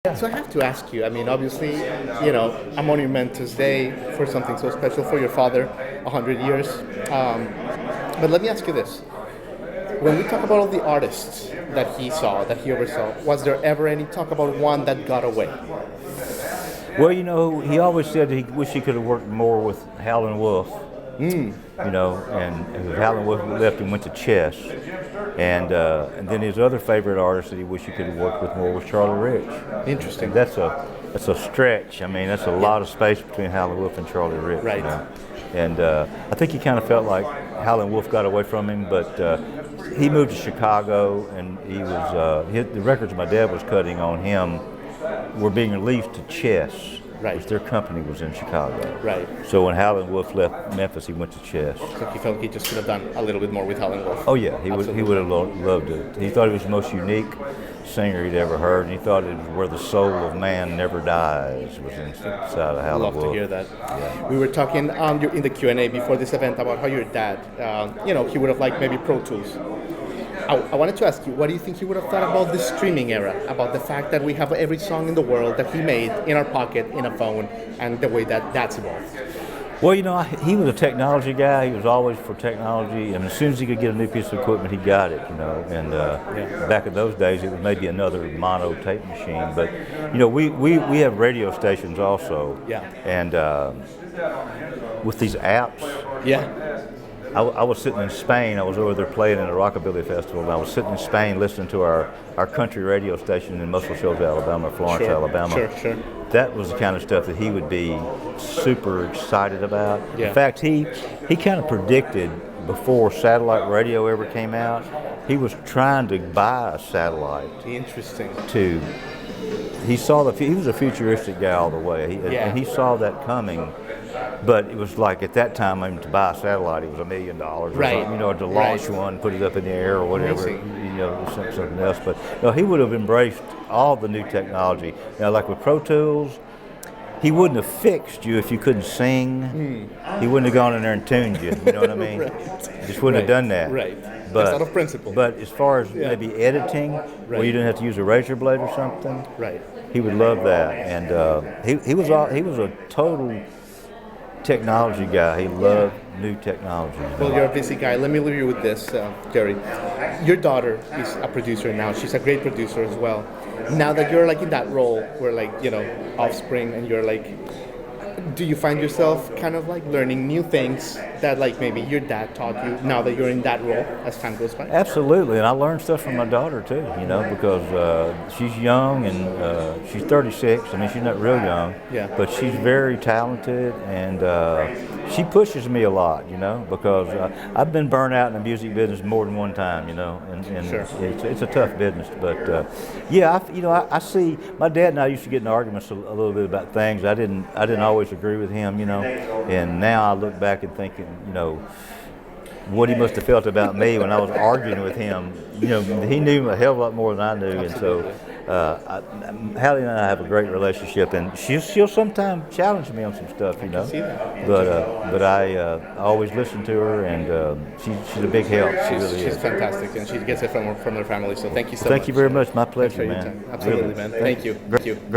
So I have to ask you, I mean, obviously, a monumentous day for something so special for your father, 100 years. But let me ask you this. When we talk about all the artists that he saw, that he oversaw, was there ever any talk about one that got away? Well, he always said he wished he could have worked more with Howlin' Wolf. And Howlin' Wolf left and went to chess. And then his other favorite artist that he wished he could have worked with more was Charlie Rich. Interesting. And that's a stretch. I mean, that's a lot of space between Howlin' Wolf and Charlie Rich. Right. And I think he kind of felt like Howlin' Wolf got away from him, but he moved to Chicago, and the records my dad was cutting on him were being released to Chess, right, which their company was in Chicago. Right. So when Howlin' Wolf left Memphis, he went to Chess. So he felt he just could have done a little bit more with Howlin' Wolf. Oh yeah, he would have loved it. He thought he was the most unique singer he'd ever heard, and he thought it was where the soul of man never dies was inside of Howlin' Wolf. Love to hear that. Yeah. We were talking in the Q&A before this event about how your dad, he would have liked maybe Pro Tools. I wanted to ask you, what do you think he would have thought about the streaming era, about the fact that we have every song in the world that he made in our pocket, in a phone, and the way that that's evolved? Well, he was a technology guy. He was always for technology, and as soon as he could get a new piece of equipment, he got it. And back in those days, it was maybe another mono tape machine. But we have radio stations also. Yeah. And with these apps. Yeah. I was sitting in Spain. I was over there playing in a rockabilly festival, and I was sitting in Spain listening to our country radio station in Muscle Shoals, Alabama, Florence, Alabama. Sure. That was the kind of stuff that he would be super excited about. Yeah. In fact, he kind of predicted before satellite radio ever came out, he was trying to buy a satellite. Interesting. He was a futuristic guy all the way, and he saw that coming. But it was like at that time, to buy a satellite, it was $1 million. Right. Or to launch one, put it up in the air or whatever. Something else. But no, he would have embraced all the new technology. Now, like with Pro Tools, he wouldn't have fixed you if you couldn't sing. He wouldn't have gone in there and tuned you. You know what I mean? Right. He just wouldn't have done that. Right. But, that's out of principle. But as far as maybe editing, where you didn't have to use a razor blade or something, right, he would love that. And he was a total technology guy. He loved new technology. Well, you're a busy guy. Let me leave you with this, Jerry. Your daughter is a producer now. She's a great producer as well. Now that you're in that role, where offspring, and you're do you find yourself kind of learning new things that maybe your dad taught you now that you're in that role as time goes by? Absolutely, and I learned stuff from my daughter too, because she's young and she's 36. I mean, she's not real young, but she's very talented, and she pushes me a lot, because I've been burnt out in the music business more than one time, and Sure. it's a tough business. But I see my dad and I used to get in arguments a little bit about things. I didn't always agree with him, and now I look back and thinking, what he must have felt about me when I was arguing with him. He knew a hell of a lot more than I knew. Absolutely. And so Hallie and I have a great relationship, and she'll sometimes challenge me on some stuff, I can see that. But I always listen to her, and she's a big help. She's fantastic, and she gets it from her family. So thank you so much. Thank you very much. My pleasure, Thanks for your man. time. Absolutely, Really. man. Thank you. Great.